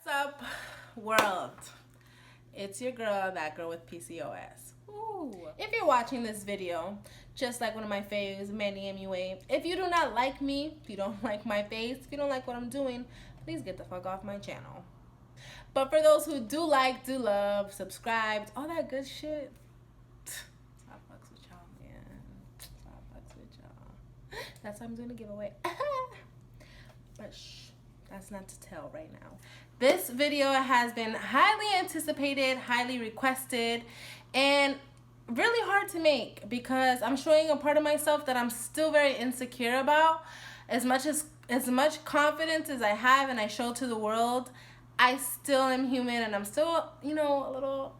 up, world? It's your girl, that girl with PCOS. Ooh. If you're watching this video, just like one of my faves, Mandy MUA, if you do not like me, if you don't like my face, if you don't like what I'm doing, please get the fuck off my channel. But for those who do like, do love, subscribed, all that good shit, I fucks with y'all, man. I fucks with y'all. That's why I'm doing a giveaway. But shh, that's not to tell right now. This video has been highly anticipated, highly requested, and really hard to make because I'm showing a part of myself that I'm still very insecure about. As much confidence as I have and I show to the world, I still am human and I'm still, you know, a little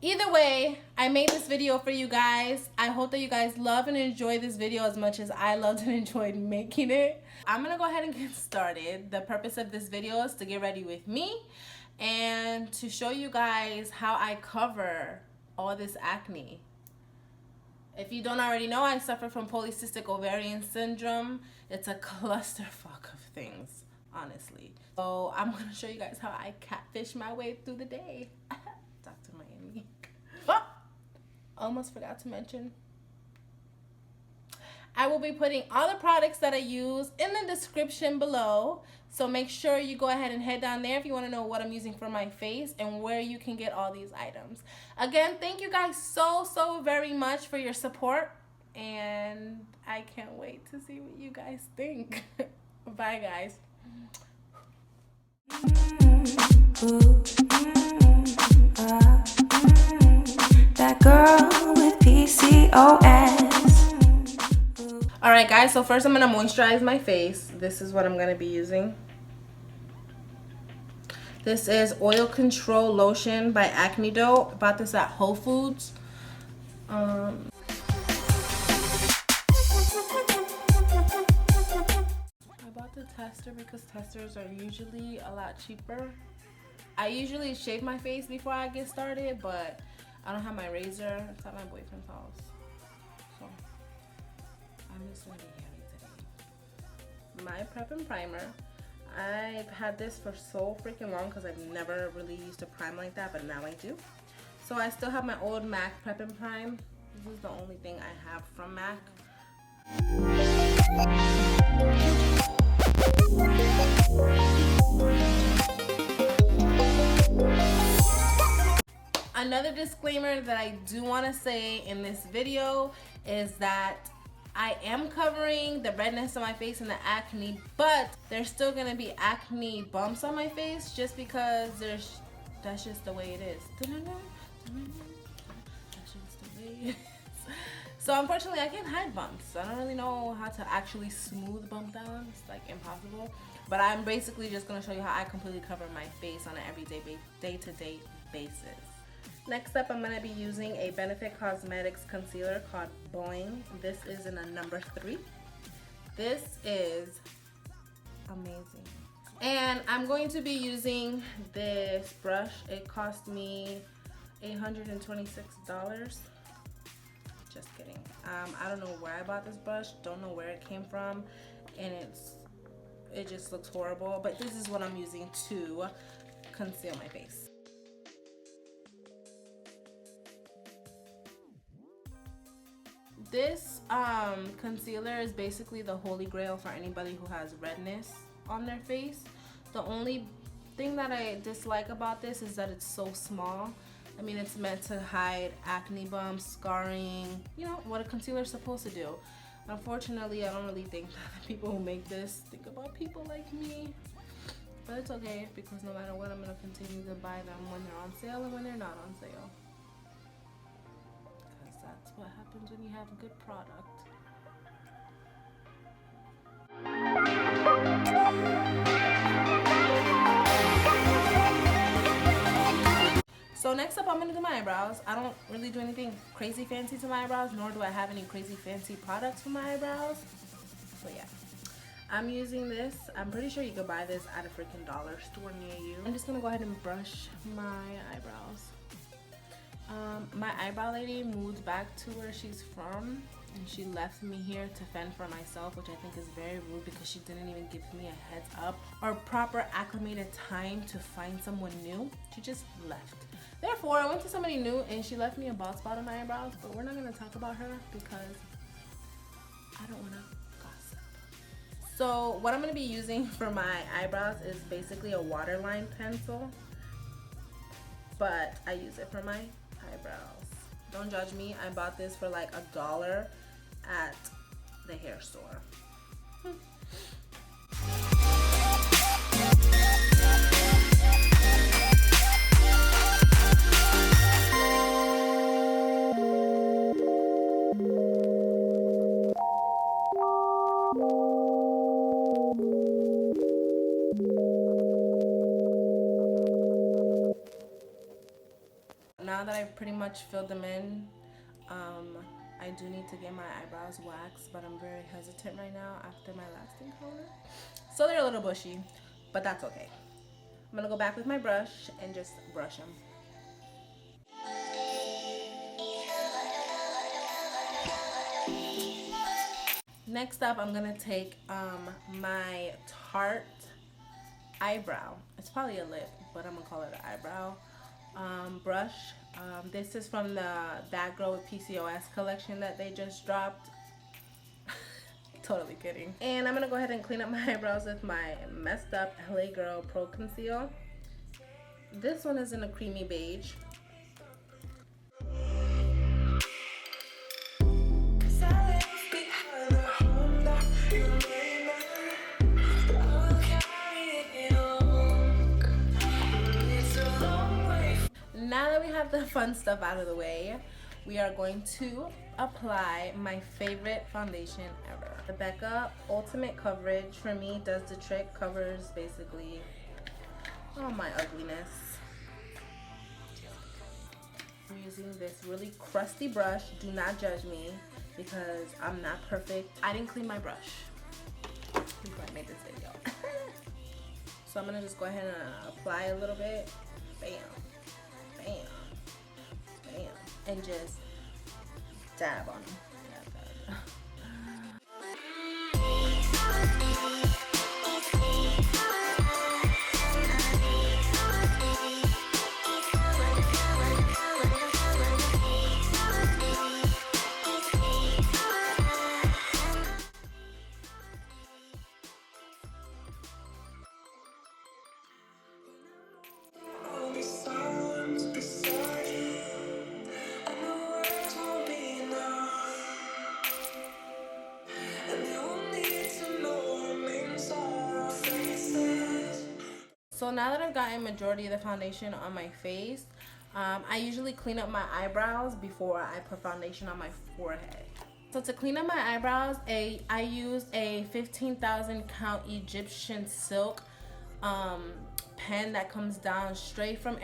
either way, I made this video for you guys. I hope that you guys love and enjoy this video as much as I loved and enjoyed making it. I'm gonna go ahead and get started. The purpose of this video is to get ready with me and to show you guys how I cover all this acne. If you don't already know, I suffer from Poly Cystic Ovarian Syndrome. It's a clusterfuck of things, honestly. So I'm gonna show you guys how I catfish my way through the day. Dr. Miami. Oh, almost forgot to mention, I will be putting all the products that I use in the description below. So make sure you go ahead and head down there if you want to know what I'm using for my face and where you can get all these items. Again, thank you guys so very much for your support. And I can't wait to see what you guys think. Bye, guys. That girl with PCOS. Alright guys, so first I'm going to moisturize my face. This is what I'm going to be using. This is Oil Control Lotion by Acne. I bought this at Whole Foods. I bought the tester because testers are usually a lot cheaper. I usually shave my face before I get started, but I don't have my razor. It's at my boyfriend's house. So I'm just gonna be hairy today. My Prep and Primer. I've had this for so freaking long because I've never really used to prime like that, but now I do. So I still have my old MAC Prep and Prime. This is the only thing I have from MAC. Another disclaimer that I do want to say in this video is that I am covering the redness on my face and the acne, but there's still going to be acne bumps on my face just because that's just the way it is. That's just the way it is. So unfortunately I can't hide bumps. I don't really know how to actually smooth bump down. It's like impossible. But I'm basically just going to show you how I completely cover my face on an everyday, day-to-day basis. Next up, I'm going to be using a Benefit Cosmetics concealer called Boing. This is in a number 3. This is amazing. And I'm going to be using this brush. It cost me $826. Just kidding. I don't know where I bought this brush. Don't know where it came from. And it just looks horrible. But this is what I'm using to conceal my face. This concealer is basically the holy grail for anybody who has redness on their face. The only thing that I dislike about this is that it's so small. I mean, it's meant to hide acne bumps, scarring, you know, what a concealer is supposed to do. Unfortunately, I don't really think that the people who make this think about people like me. But it's okay because no matter what, I'm going to continue to buy them when they're on sale and when they're not on sale. That's what happens when you have a good product. So next up, I'm going to do my eyebrows. I don't really do anything crazy fancy to my eyebrows, nor do I have any crazy fancy products for my eyebrows. So yeah, I'm using this. I'm pretty sure you could buy this at a freaking dollar store near you. I'm just going to go ahead and brush my eyebrows. My eyebrow lady moved back to where she's from And she left me here to fend for myself, which I think is very rude because she didn't even give me a heads up or proper acclimated time to find someone new. She just left. Therefore, I went to somebody new and she left me a bald spot on my eyebrows, but we're not going to talk about her because I don't want to gossip. So what I'm going to be using for my eyebrows is basically a waterline pencil, but I use it for my eyebrows. Don't judge me. I bought this for like $1 at the hair store. Now that I've pretty much filled them in, I do need to get my eyebrows waxed, but I'm very hesitant right now after my last encounter. So they're a little bushy, but that's okay. I'm gonna go back with my brush and just brush them. Next up, I'm gonna take my Tarte eyebrow. It's probably a lip, but I'm gonna call it an eyebrow brush. This is from the That Girl with PCOS collection that they just dropped. Totally kidding. And I'm gonna go ahead and clean up my eyebrows with my messed up LA Girl Pro Conceal. This one is in a creamy beige. Now that we have the fun stuff out of the way, we are going to apply my favorite foundation ever. The Becca Ultimate Coverage, for me, does the trick. Covers basically all my ugliness. I'm using this really crusty brush. Do not judge me because I'm not perfect. I didn't clean my brush before I made this video. So I'm gonna just go ahead and apply a little bit. Bam. Bam, bam, and just dab on them. So now that I've gotten majority of the foundation on my face, I usually clean up my eyebrows before I put foundation on my forehead. So to clean up my eyebrows, I used a 15,000 count Egyptian silk pen that comes down straight from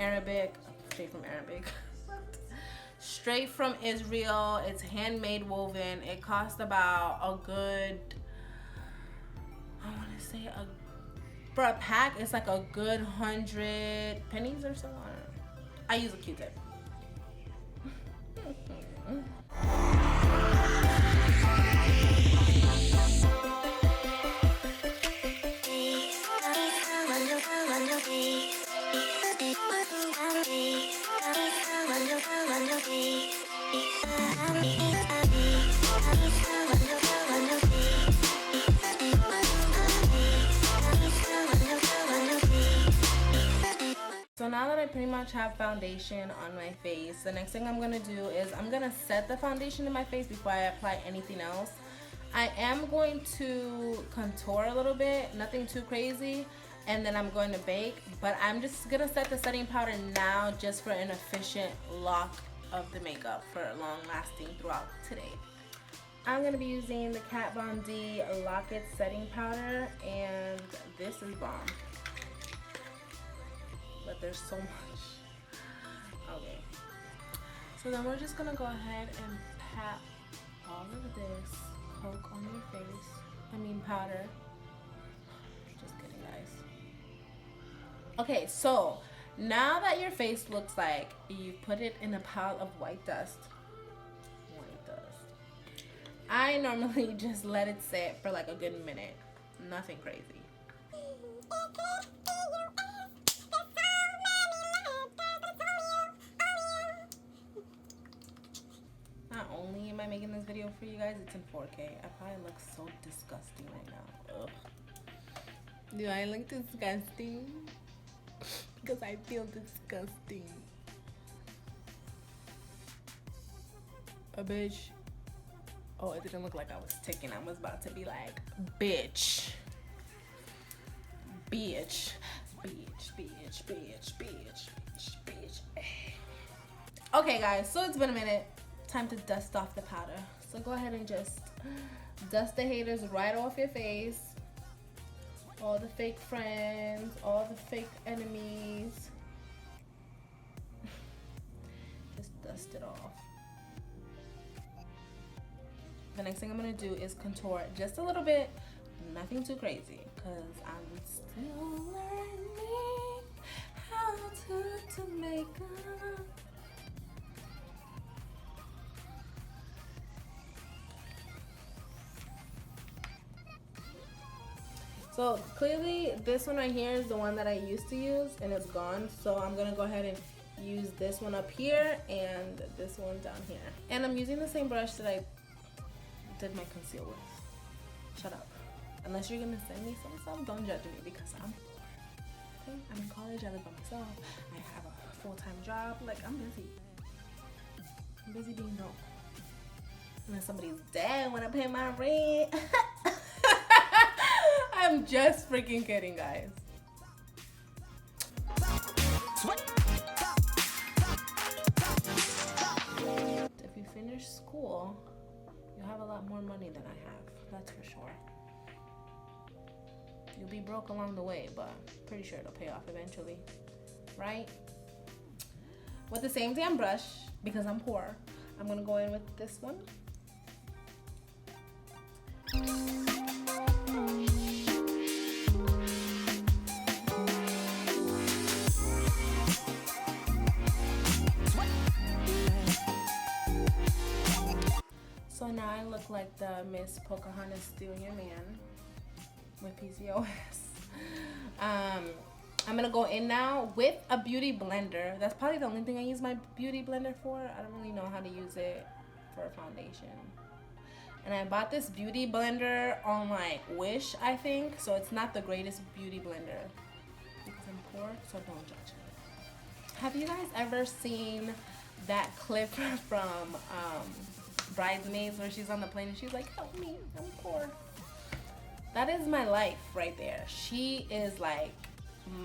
straight from Israel. It's handmade woven. It cost about a good, I want to say for a pack, it's like a good 100 pennies or so. I use a Q-tip. So now that I pretty much have foundation on my face, the next thing I'm going to do is I'm going to set the foundation in my face before I apply anything else. I am going to contour a little bit, nothing too crazy, and then I'm going to bake. But I'm just going to set the setting powder now just for an efficient lock of the makeup for long lasting throughout today. I'm going to be using the Kat Von D Lock-It setting powder, and this is bomb. But there's so much. Okay. So then we're just gonna go ahead and pat all of this Coke on your face. Powder. Just kidding, guys. Okay, so now that your face looks like you put it in a pile of white dust. I normally just let it sit for like a good minute. Nothing crazy. Not only am I making this video for you guys, it's in 4K. I probably look so disgusting right now. Ugh. Do I look disgusting? Because I feel disgusting. A bitch. Oh, it didn't look like I was ticking. I was about to be like, bitch. Bitch. Bitch, bitch, bitch, bitch, bitch, bitch. Okay, guys, so it's been a minute. Time to dust off the powder. So go ahead and just dust the haters right off your face. All the fake friends, all the fake enemies. Just dust it off. The next thing I'm gonna do is contour just a little bit, nothing too crazy, because I'm still learning how to make up. So clearly this one right here is the one that I used to use and it's gone. So I'm gonna go ahead and use this one up here and this one down here. And I'm using the same brush that I did my conceal with. Shut up. Unless you're gonna send me some, don't judge me because I'm poor. Okay? I'm in college, I live by myself. I have a full-time job. Like, I'm busy. I'm busy being broke. Unless somebody's dead when I pay my rent. I'm just freaking kidding, guys. If you finish school, you'll have a lot more money than I have. That's for sure. You'll be broke along the way, but pretty sure it'll pay off eventually, right? With the same damn brush, because I'm poor, I'm gonna go in with this one. So now I look like the Miss Pocahontas Junior Man with PCOS. I'm gonna go in now with a beauty blender. That's probably the only thing I use my beauty blender for. I don't really know how to use it for a foundation. And I bought this beauty blender on like Wish, I think. So it's not the greatest beauty blender because I'm poor, so don't judge me. Have you guys ever seen that clip from Bridesmaids where she's on the plane and she's like, help me, I'm poor? That is my life right there. She is like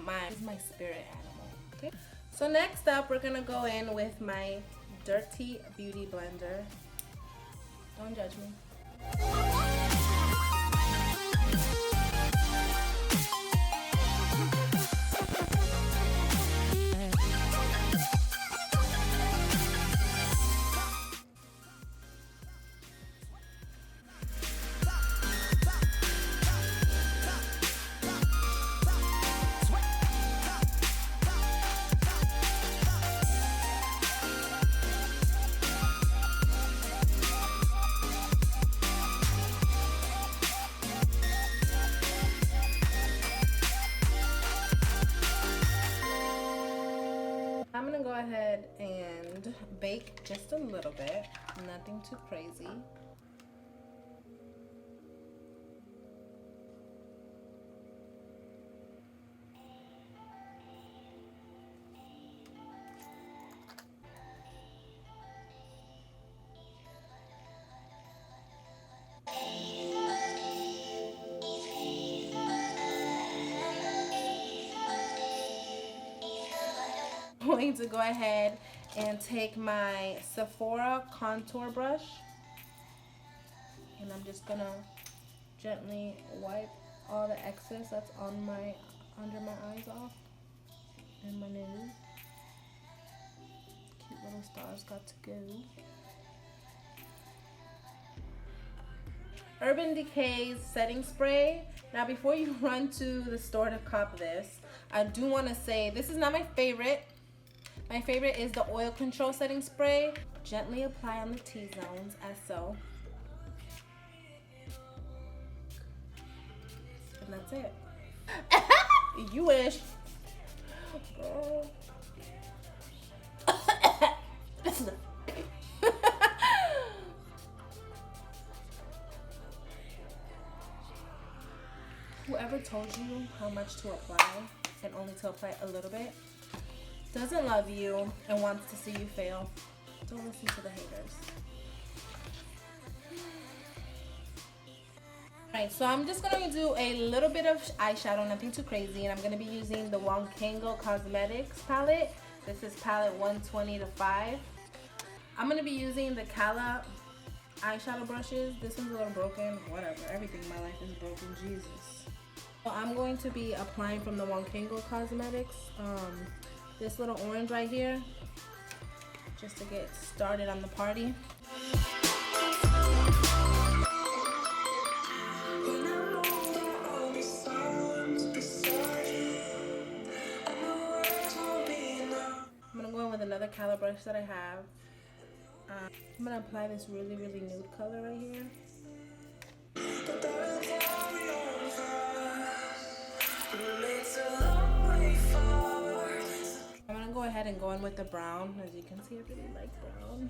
my spirit animal. Okay. So next up, we're gonna go in with my dirty beauty blender. Don't judge me. I'm gonna go ahead and bake just a little bit, nothing too crazy. Going to go ahead and take my Sephora contour brush and I'm just gonna gently wipe all the excess that's on under my eyes off and my nose. Cute little stars got to go. Urban Decay's setting spray. Now before you run to the store to cop this, I do want to say this is not my favorite. My favorite is the oil control setting spray. Gently apply on the T-zones as so. And that's it. You wish. Whoever told you how much to apply and only to apply a little bit doesn't love you and wants to see you fail. Don't listen to the haters. Alright, so I'm just going to do a little bit of eyeshadow, nothing too crazy, and I'm going to be using the Wonkango Cosmetics palette. This is palette 120 to 5. I'm going to be using the Kala eyeshadow brushes. This one's a little broken, whatever. Everything in my life is broken, Jesus. So I'm going to be applying from the Wonkango Cosmetics, this little orange right here, just to get started on the party. I'm gonna go in with another Kala brush that I have. I'm gonna apply this really, really nude color right here. I'm gonna go ahead and go in with the brown. As you can see, I really like brown.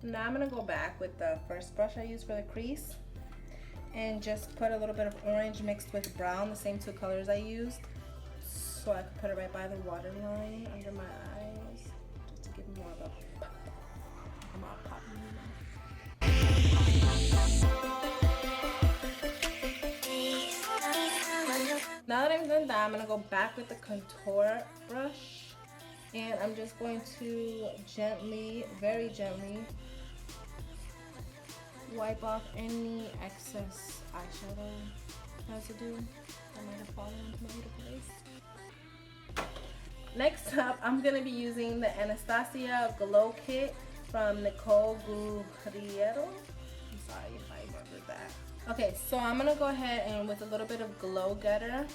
Now I'm gonna go back with the first brush I used for the crease and just put a little bit of orange mixed with brown, the same two colors I used, so I can put it right by the waterline under my eyes, just to give me more of a pop. I'm all popping. Now that I've done that, I'm gonna go back with the contour brush, and I'm just going to gently, very gently, wipe off any excess eyeshadow residue that might have fallen into my beautiful face. Next up, I'm going to be using the Anastasia Glow Kit from Nicole Guerriero. I'm sorry if I remember that. Okay, so I'm going to go ahead and with a little bit of Glow Getter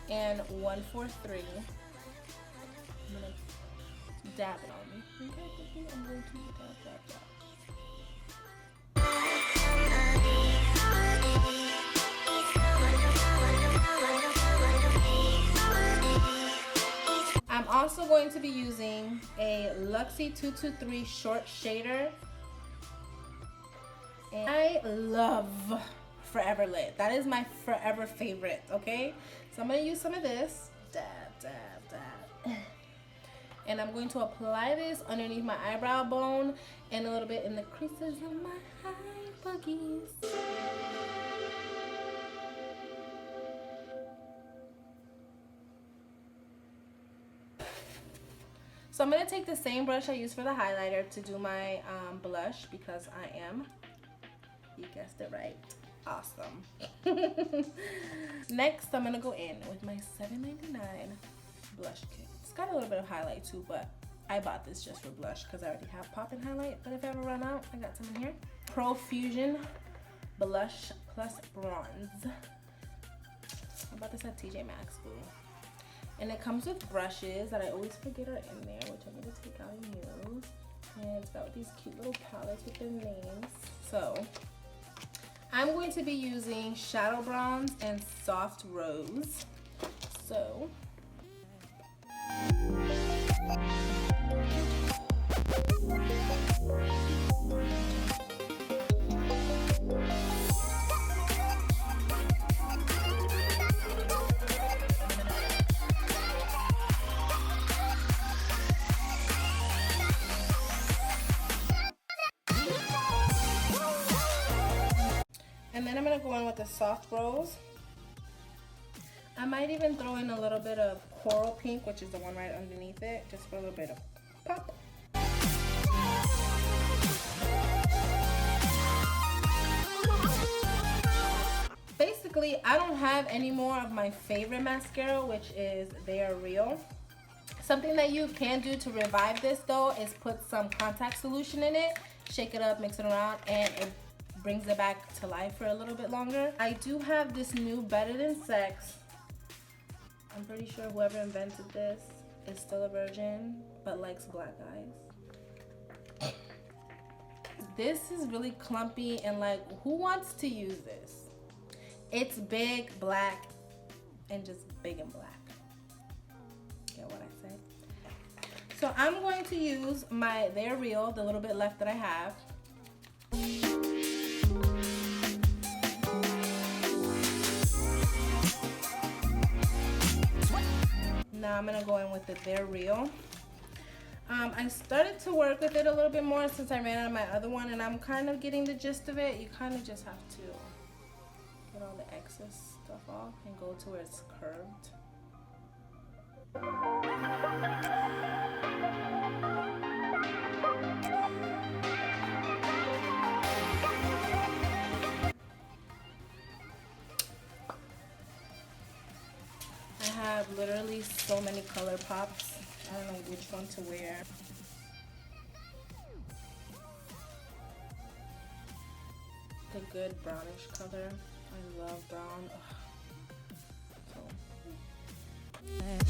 and 143, I'm going to dab it on me. Okay, I'm going to dab, dab, dab. I'm also going to be using a Luxie 223 short shader. And I love Forever Lit. That is my forever favorite, okay? So I'm going to use some of this. Dab, dab, dab. And I'm going to apply this underneath my eyebrow bone and a little bit in the creases of my eye boogies. So I'm going to take the same brush I used for the highlighter to do my blush, because I am, you guessed it right, awesome. Next, I'm going to go in with my $7.99 blush kit. It's got a little bit of highlight too, but I bought this just for blush because I already have poppin' highlight. But if I ever run out, I got some in here. Pro Fusion Blush Plus Bronze. I bought this at TJ Maxx, boo. And it comes with brushes that I always forget are in there, which I'm going to take out and use. And it's got these cute little palettes with their names. So I'm going to be using Shadow Bronze and Soft Rose. So and then I'm going to go in with the Soft Rose. I might even throw in a little bit of Coral Pink, which is the one right underneath it, just for a little bit of pop. Basically, I don't have any more of my favorite mascara, which is They Are Real. Something that you can do to revive this though is put some contact solution in it, shake it up, mix it around, and it brings it back to life for a little bit longer. I do have this new Better Than Sex I'm pretty sure whoever invented this is still a virgin, but likes black eyes. This is really clumpy, and like, who wants to use this? It's big, black, and just big and black. Get what I say? So I'm going to use my They're Real, the little bit left that I have. Now I'm gonna go in with the They're Real. I started to work with it a little bit more since I ran out of my other one, and I'm kind of getting the gist of it. You kind of just have to get all the excess stuff off and go to where it's curved. I have literally so many color pops. I don't know which one to wear. The good brownish color. I love brown. Ugh. So.